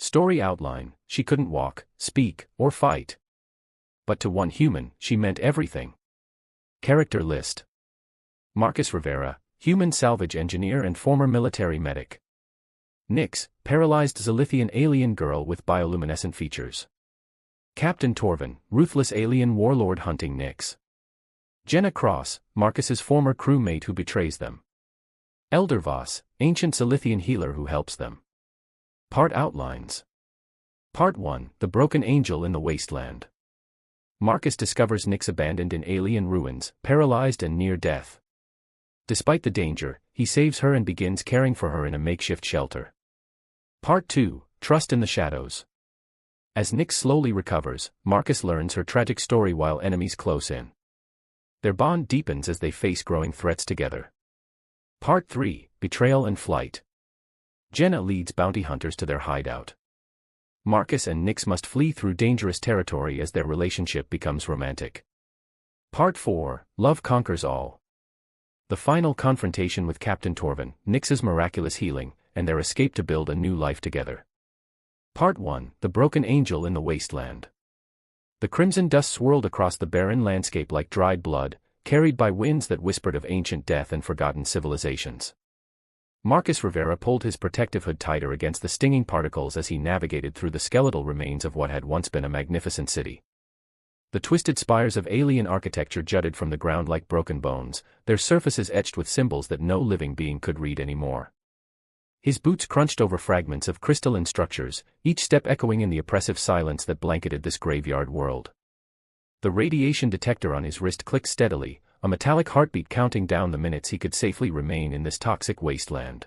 Story outline: she couldn't walk, speak, or fight. But to one human, she meant everything. Character list: Marcus Rivera, human salvage engineer and former military medic. Nyx, paralyzed Zilithian alien girl with bioluminescent features. Captain Torvin, ruthless alien warlord hunting Nyx. Jenna Cross, Marcus's former crewmate who betrays them. Elder Voss, ancient Zilithian healer who helps them. Part outlines. Part 1, The Broken Angel in the Wasteland. Marcus discovers Nyx abandoned in alien ruins, paralyzed and near death. Despite the danger, he saves her and begins caring for her in a makeshift shelter. Part 2, Trust in the Shadows. As Nyx slowly recovers, Marcus learns her tragic story while enemies close in. Their bond deepens as they face growing threats together. Part 3, Betrayal and Flight. Jenna leads bounty hunters to their hideout. Marcus and Nyx must flee through dangerous territory as their relationship becomes romantic. Part 4, Love Conquers All. The final confrontation with Captain Torvin, Nyx's miraculous healing, and their escape to build a new life together. Part 1, The Broken Angel in the Wasteland. The crimson dust swirled across the barren landscape like dried blood, carried by winds that whispered of ancient death and forgotten civilizations. Marcus Rivera pulled his protective hood tighter against the stinging particles as he navigated through the skeletal remains of what had once been a magnificent city. The twisted spires of alien architecture jutted from the ground like broken bones, their surfaces etched with symbols that no living being could read anymore. His boots crunched over fragments of crystalline structures, each step echoing in the oppressive silence that blanketed this graveyard world. The radiation detector on his wrist clicked steadily, a metallic heartbeat counting down the minutes he could safely remain in this toxic wasteland.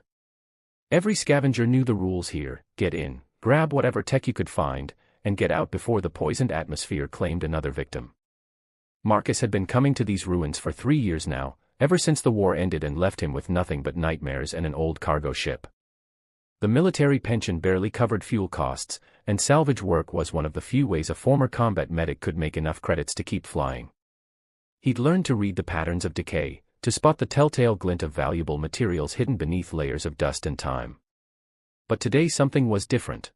Every scavenger knew the rules here: get in, grab whatever tech you could find, and get out before the poisoned atmosphere claimed another victim. Marcus had been coming to these ruins for 3 years now, ever since the war ended and left him with nothing but nightmares and an old cargo ship. The military pension barely covered fuel costs, and salvage work was one of the few ways a former combat medic could make enough credits to keep flying. He'd learned to read the patterns of decay, to spot the telltale glint of valuable materials hidden beneath layers of dust and time. But today something was different.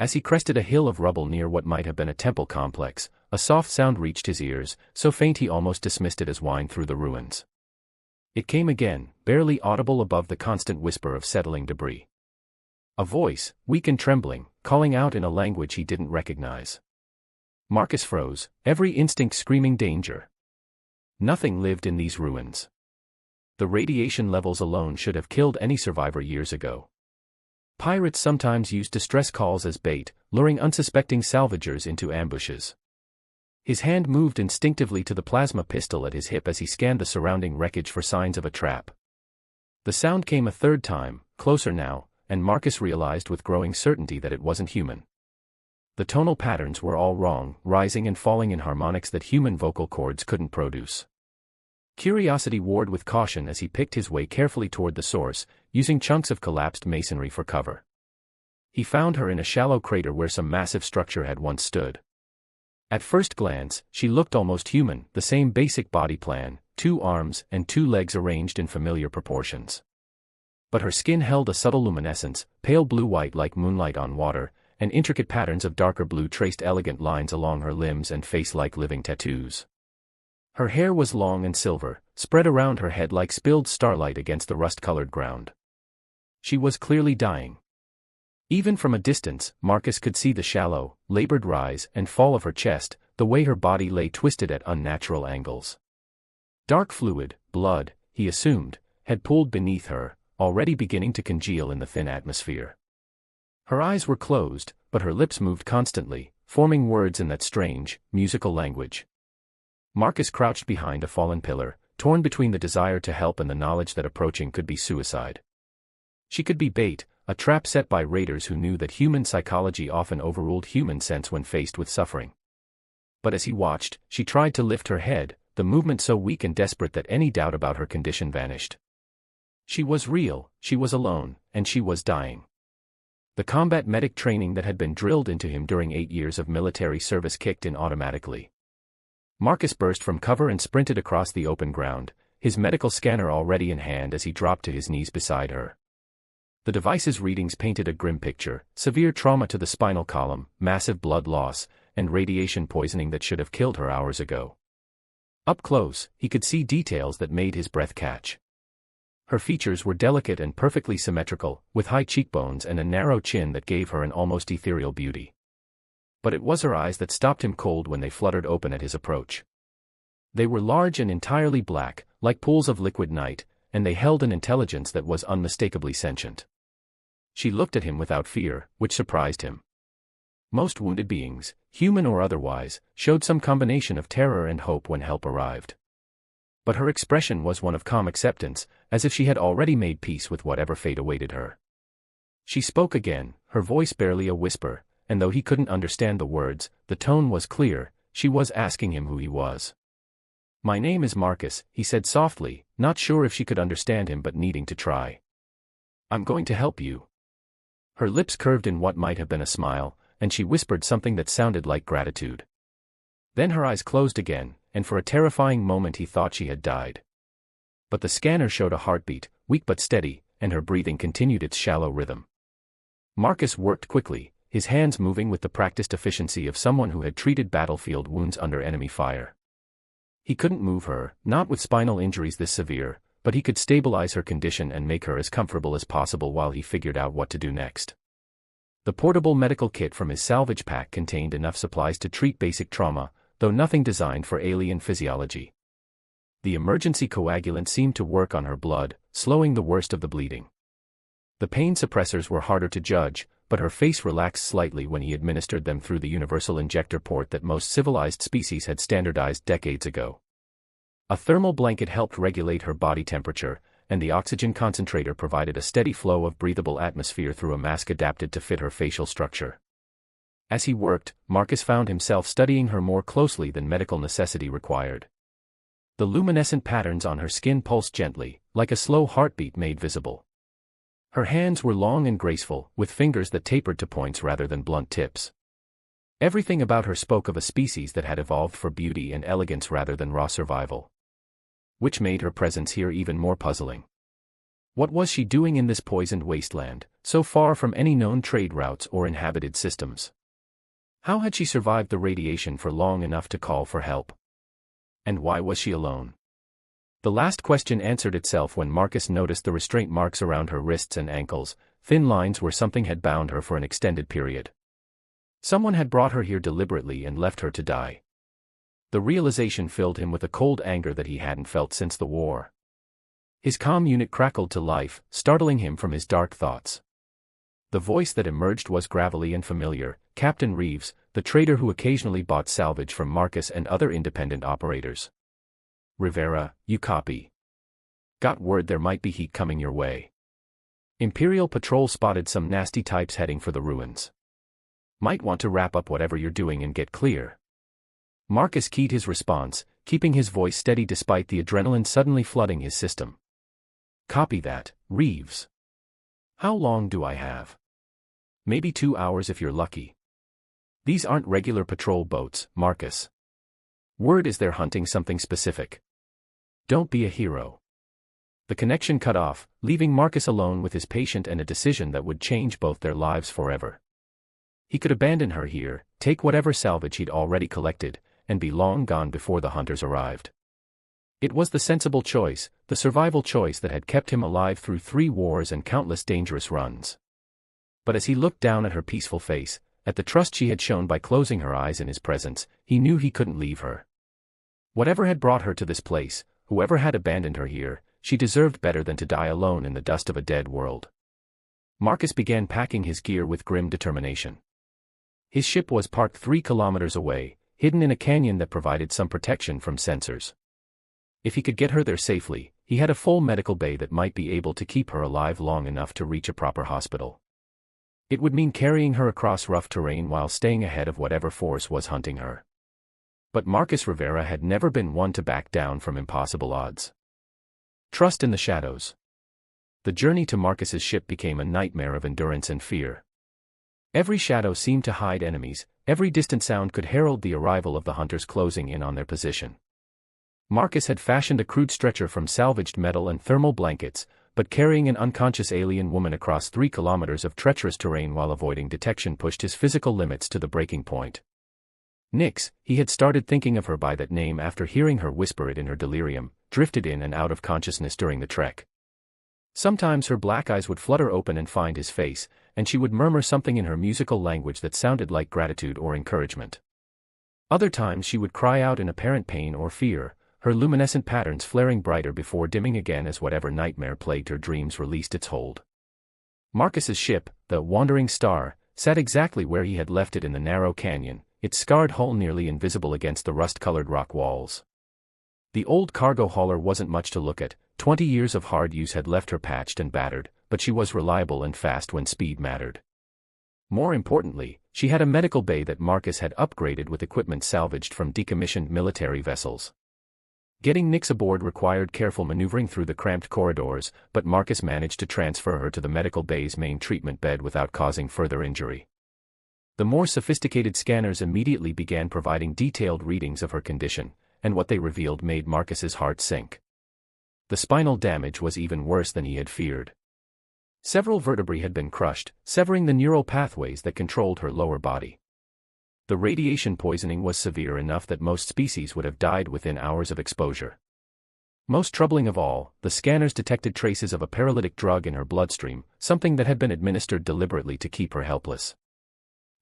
As he crested a hill of rubble near what might have been a temple complex, a soft sound reached his ears, so faint he almost dismissed it as whine through the ruins. It came again, barely audible above the constant whisper of settling debris. A voice, weak and trembling, calling out in a language he didn't recognize. Marcus froze, every instinct screaming danger. Nothing lived in these ruins. The radiation levels alone should have killed any survivor years ago. Pirates sometimes used distress calls as bait, luring unsuspecting salvagers into ambushes. His hand moved instinctively to the plasma pistol at his hip as he scanned the surrounding wreckage for signs of a trap. The sound came a third time, closer now, and Marcus realized with growing certainty that it wasn't human. The tonal patterns were all wrong, rising and falling in harmonics that human vocal cords couldn't produce. Curiosity warred with caution as he picked his way carefully toward the source, using chunks of collapsed masonry for cover. He found her in a shallow crater where some massive structure had once stood. At first glance, she looked almost human, the same basic body plan, 2 arms and 2 legs arranged in familiar proportions. But her skin held a subtle luminescence, pale blue-white like moonlight on water, and intricate patterns of darker blue traced elegant lines along her limbs and face like living tattoos. Her hair was long and silver, spread around her head like spilled starlight against the rust-colored ground. She was clearly dying. Even from a distance, Marcus could see the shallow, labored rise and fall of her chest, the way her body lay twisted at unnatural angles. Dark fluid, blood, he assumed, had pooled beneath her, already beginning to congeal in the thin atmosphere. Her eyes were closed, but her lips moved constantly, forming words in that strange, musical language. Marcus crouched behind a fallen pillar, torn between the desire to help and the knowledge that approaching could be suicide. She could be bait, a trap set by raiders who knew that human psychology often overruled human sense when faced with suffering. But as he watched, she tried to lift her head, the movement so weak and desperate that any doubt about her condition vanished. She was real, she was alone, and she was dying. The combat medic training that had been drilled into him during 8 years of military service kicked in automatically. Marcus burst from cover and sprinted across the open ground, his medical scanner already in hand as he dropped to his knees beside her. The device's readings painted a grim picture: severe trauma to the spinal column, massive blood loss, and radiation poisoning that should have killed her hours ago. Up close, he could see details that made his breath catch. Her features were delicate and perfectly symmetrical, with high cheekbones and a narrow chin that gave her an almost ethereal beauty. But it was her eyes that stopped him cold when they fluttered open at his approach. They were large and entirely black, like pools of liquid night, and they held an intelligence that was unmistakably sentient. She looked at him without fear, which surprised him. Most wounded beings, human or otherwise, showed some combination of terror and hope when help arrived. But her expression was one of calm acceptance, as if she had already made peace with whatever fate awaited her. She spoke again, her voice barely a whisper, and though he couldn't understand the words, the tone was clear. She was asking him who he was. "My name is Marcus," he said softly, not sure if she could understand him but needing to try. "I'm going to help you." Her lips curved in what might have been a smile, and she whispered something that sounded like gratitude. Then her eyes closed again, and for a terrifying moment he thought she had died. But the scanner showed a heartbeat, weak but steady, and her breathing continued its shallow rhythm. Marcus worked quickly, his hands moving with the practiced efficiency of someone who had treated battlefield wounds under enemy fire. He couldn't move her, not with spinal injuries this severe, but he could stabilize her condition and make her as comfortable as possible while he figured out what to do next. The portable medical kit from his salvage pack contained enough supplies to treat basic trauma, though nothing designed for alien physiology. The emergency coagulant seemed to work on her blood, slowing the worst of the bleeding. The pain suppressors were harder to judge, but her face relaxed slightly when he administered them through the universal injector port that most civilized species had standardized decades ago. A thermal blanket helped regulate her body temperature, and the oxygen concentrator provided a steady flow of breathable atmosphere through a mask adapted to fit her facial structure. As he worked, Marcus found himself studying her more closely than medical necessity required. The luminescent patterns on her skin pulsed gently, like a slow heartbeat made visible. Her hands were long and graceful, with fingers that tapered to points rather than blunt tips. Everything about her spoke of a species that had evolved for beauty and elegance rather than raw survival. Which made her presence here even more puzzling. What was she doing in this poisoned wasteland, so far from any known trade routes or inhabited systems? How had she survived the radiation for long enough to call for help? And why was she alone? The last question answered itself when Marcus noticed the restraint marks around her wrists and ankles, thin lines where something had bound her for an extended period. Someone had brought her here deliberately and left her to die. The realization filled him with a cold anger that he hadn't felt since the war. His comm unit crackled to life, startling him from his dark thoughts. The voice that emerged was gravelly and familiar: Captain Reeves, the trader who occasionally bought salvage from Marcus and other independent operators. "Rivera, you copy? Got word there might be heat coming your way. Imperial Patrol spotted some nasty types heading for the ruins. Might want to wrap up whatever you're doing and get clear." Marcus keyed his response, keeping his voice steady despite the adrenaline suddenly flooding his system. "Copy that, Reeves. How long do I have?" "Maybe 2 hours if you're lucky. These aren't regular patrol boats, Marcus. Word is they're hunting something specific. Don't be a hero." The connection cut off, leaving Marcus alone with his patient and a decision that would change both their lives forever. He could abandon her here, take whatever salvage he'd already collected, and be long gone before the hunters arrived. It was the sensible choice, the survival choice that had kept him alive through 3 wars and countless dangerous runs. But as he looked down at her peaceful face, at the trust she had shown by closing her eyes in his presence, he knew he couldn't leave her. Whatever had brought her to this place, whoever had abandoned her here, she deserved better than to die alone in the dust of a dead world. Marcus began packing his gear with grim determination. His ship was parked 3 kilometers away, hidden in a canyon that provided some protection from sensors. If he could get her there safely, he had a full medical bay that might be able to keep her alive long enough to reach a proper hospital. It would mean carrying her across rough terrain while staying ahead of whatever force was hunting her. But Marcus Rivera had never been one to back down from impossible odds. Trust in the shadows. The journey to Marcus's ship became a nightmare of endurance and fear. Every shadow seemed to hide enemies, every distant sound could herald the arrival of the hunters closing in on their position. Marcus had fashioned a crude stretcher from salvaged metal and thermal blankets, but carrying an unconscious alien woman across 3 kilometers of treacherous terrain while avoiding detection pushed his physical limits to the breaking point. Nix, he had started thinking of her by that name after hearing her whisper it in her delirium, drifted in and out of consciousness during the trek. Sometimes her black eyes would flutter open and find his face, and she would murmur something in her musical language that sounded like gratitude or encouragement. Other times she would cry out in apparent pain or fear, her luminescent patterns flaring brighter before dimming again as whatever nightmare plagued her dreams released its hold. Marcus's ship, the Wandering Star, sat exactly where he had left it in the narrow canyon, its scarred hull nearly invisible against the rust-colored rock walls. The old cargo hauler wasn't much to look at. 20 years of hard use had left her patched and battered, but she was reliable and fast when speed mattered. More importantly, she had a medical bay that Marcus had upgraded with equipment salvaged from decommissioned military vessels. Getting Nix aboard required careful maneuvering through the cramped corridors, but Marcus managed to transfer her to the medical bay's main treatment bed without causing further injury. The more sophisticated scanners immediately began providing detailed readings of her condition, and what they revealed made Marcus's heart sink. The spinal damage was even worse than he had feared. Several vertebrae had been crushed, severing the neural pathways that controlled her lower body. The radiation poisoning was severe enough that most species would have died within hours of exposure. Most troubling of all, the scanners detected traces of a paralytic drug in her bloodstream, something that had been administered deliberately to keep her helpless.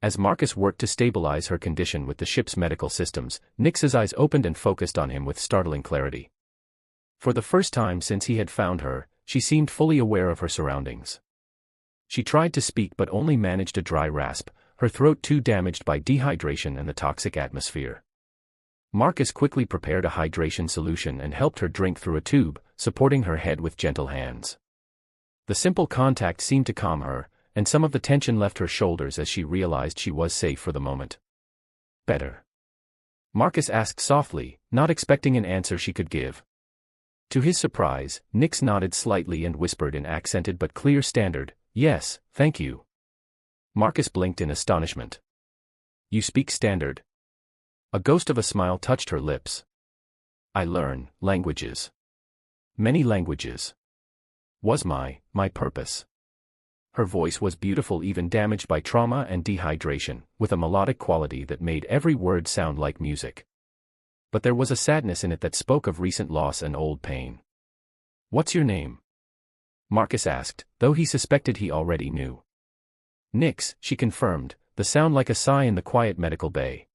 As Marcus worked to stabilize her condition with the ship's medical systems, Nix's eyes opened and focused on him with startling clarity. For the first time since he had found her, she seemed fully aware of her surroundings. She tried to speak but only managed a dry rasp, her throat too damaged by dehydration and the toxic atmosphere. Marcus quickly prepared a hydration solution and helped her drink through a tube, supporting her head with gentle hands. The simple contact seemed to calm her, and some of the tension left her shoulders as she realized she was safe for the moment. "Better?" Marcus asked softly, not expecting an answer she could give. To his surprise, Nix nodded slightly and whispered in accented but clear standard, "Yes, thank you." Marcus blinked in astonishment. "You speak standard?" A ghost of a smile touched her lips. "I learn languages. Many languages. Was my purpose." Her voice was beautiful even damaged by trauma and dehydration, with a melodic quality that made every word sound like music. But there was a sadness in it that spoke of recent loss and old pain. "What's your name?" Marcus asked, though he suspected he already knew. "Nix," she confirmed, the sound like a sigh in the quiet medical bay.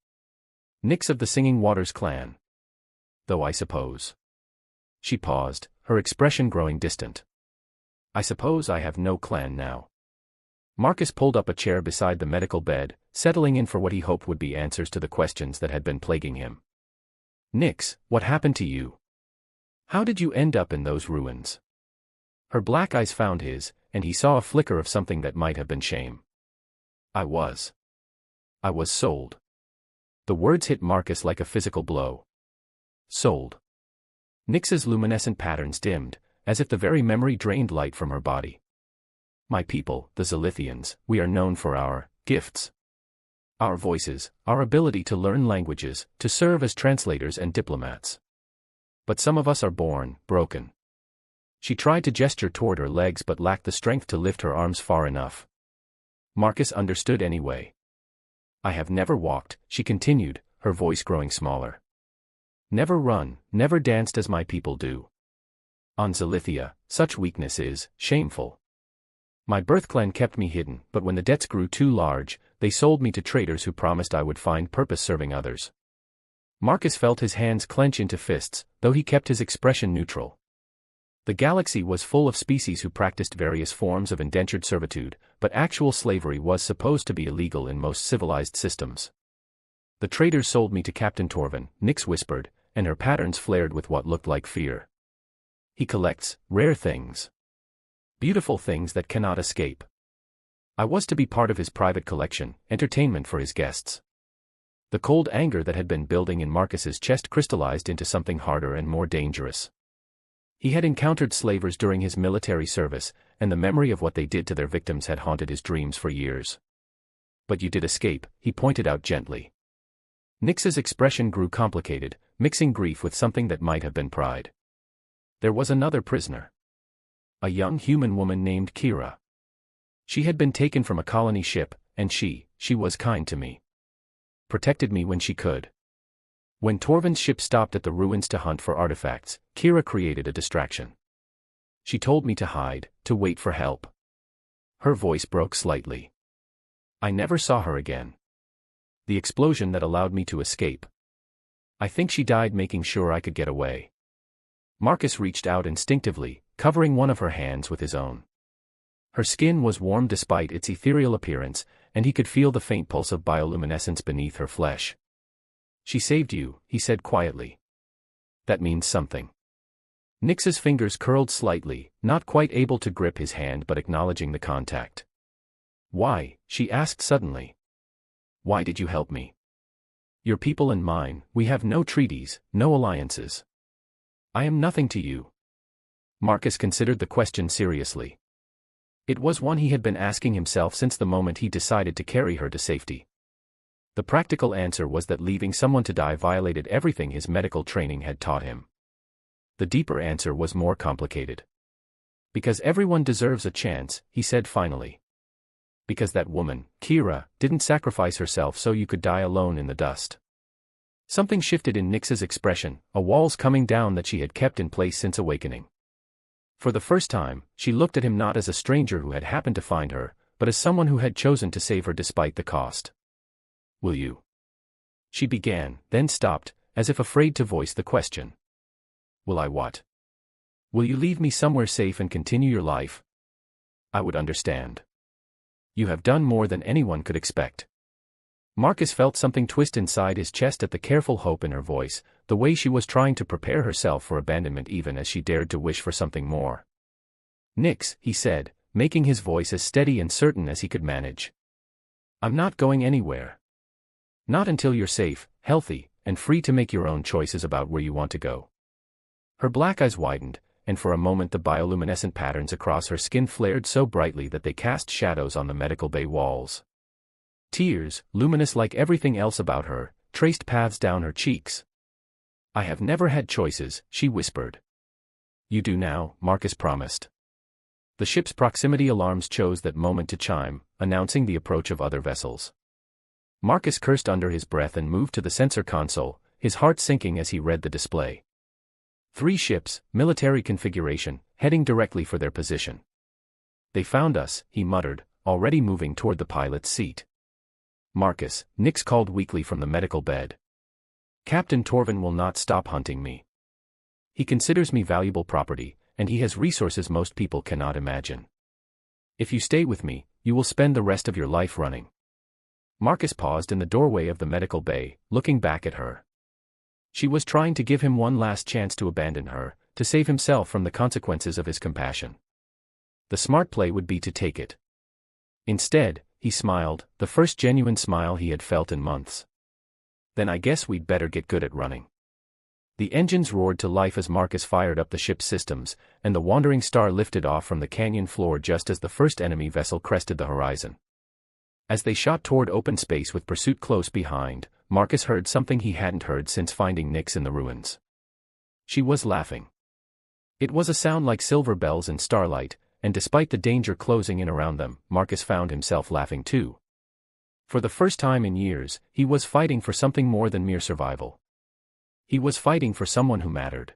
"Nix of the Singing Waters clan. Though I suppose." She paused, her expression growing distant. "I suppose I have no clan now." Marcus pulled up a chair beside the medical bed, settling in for what he hoped would be answers to the questions that had been plaguing him. "Nix, what happened to you? How did you end up in those ruins?" Her black eyes found his, and he saw a flicker of something that might have been shame. I was sold." The words hit Marcus like a physical blow. Sold. Nix's luminescent patterns dimmed, as if the very memory drained light from her body. "My people, the Zilithians, we are known for our gifts. Our voices, our ability to learn languages, to serve as translators and diplomats. But some of us are born broken." She tried to gesture toward her legs but lacked the strength to lift her arms far enough. Marcus understood anyway. "I have never walked," she continued, her voice growing smaller. "Never run, never danced as my people do. On Zilithia, such weakness is shameful. My birth clan kept me hidden, but when the debts grew too large, they sold me to traders who promised I would find purpose serving others." Marcus felt his hands clench into fists, though he kept his expression neutral. The galaxy was full of species who practiced various forms of indentured servitude, but actual slavery was supposed to be illegal in most civilized systems. "The traders sold me to Captain Torvin," Nix whispered, and her patterns flared with what looked like fear. "He collects rare things. Beautiful things that cannot escape. I was to be part of his private collection, entertainment for his guests." The cold anger that had been building in Marcus's chest crystallized into something harder and more dangerous. He had encountered slavers during his military service, and the memory of what they did to their victims had haunted his dreams for years. "But you did escape," he pointed out gently. Nix's expression grew complicated, mixing grief with something that might have been pride. "There was another prisoner." A young human woman named Kira. She had been taken from a colony ship, and she was kind to me. Protected me when she could. When Torvin's ship stopped at the ruins to hunt for artifacts, Kira created a distraction. She told me to hide, to wait for help. Her voice broke slightly. I never saw her again. The explosion that allowed me to escape. I think she died making sure I could get away. Marcus reached out instinctively, covering one of her hands with his own. Her skin was warm despite its ethereal appearance, and he could feel the faint pulse of bioluminescence beneath her flesh. She saved you, he said quietly. That means something. Nyx's fingers curled slightly, not quite able to grip his hand but acknowledging the contact. Why? She asked suddenly. Why did you help me? Your people and mine, we have no treaties, no alliances. I am nothing to you. Marcus considered the question seriously. It was one he had been asking himself since the moment he decided to carry her to safety. The practical answer was that leaving someone to die violated everything his medical training had taught him. The deeper answer was more complicated. Because everyone deserves a chance, he said finally. Because that woman, Kira, didn't sacrifice herself so you could die alone in the dust. Something shifted in Nyx's expression, a walls coming down that she had kept in place since awakening. For the first time, she looked at him not as a stranger who had happened to find her, but as someone who had chosen to save her despite the cost. Will you? She began, then stopped, as if afraid to voice the question. Will I what? Will you leave me somewhere safe and continue your life? I would understand. You have done more than anyone could expect. Marcus felt something twist inside his chest at the careful hope in her voice, the way she was trying to prepare herself for abandonment even as she dared to wish for something more. Nyx, he said, making his voice as steady and certain as he could manage. I'm not going anywhere. Not until you're safe, healthy, and free to make your own choices about where you want to go. Her black eyes widened, and for a moment the bioluminescent patterns across her skin flared so brightly that they cast shadows on the medical bay walls. Tears, luminous like everything else about her, traced paths down her cheeks. I have never had choices, she whispered. You do now, Marcus promised. The ship's proximity alarms chose that moment to chime, announcing the approach of other vessels. Marcus cursed under his breath and moved to the sensor console, his heart sinking as he read the display. 3 ships, military configuration, heading directly for their position. They found us, he muttered, already moving toward the pilot's seat. Marcus, Nyx called weakly from the medical bed. Captain Torvin will not stop hunting me. He considers me valuable property, and he has resources most people cannot imagine. If you stay with me, you will spend the rest of your life running. Marcus paused in the doorway of the medical bay, looking back at her. She was trying to give him one last chance to abandon her, to save himself from the consequences of his compassion. The smart play would be to take it. Instead, he smiled, the first genuine smile he had felt in months. Then I guess we'd better get good at running. The engines roared to life as Marcus fired up the ship's systems, and the wandering star lifted off from the canyon floor just as the first enemy vessel crested the horizon. As they shot toward open space with pursuit close behind, Marcus heard something he hadn't heard since finding Nyx in the ruins. She was laughing. It was a sound like silver bells in starlight, and despite the danger closing in around them, Marcus found himself laughing too. For the first time in years, he was fighting for something more than mere survival. He was fighting for someone who mattered.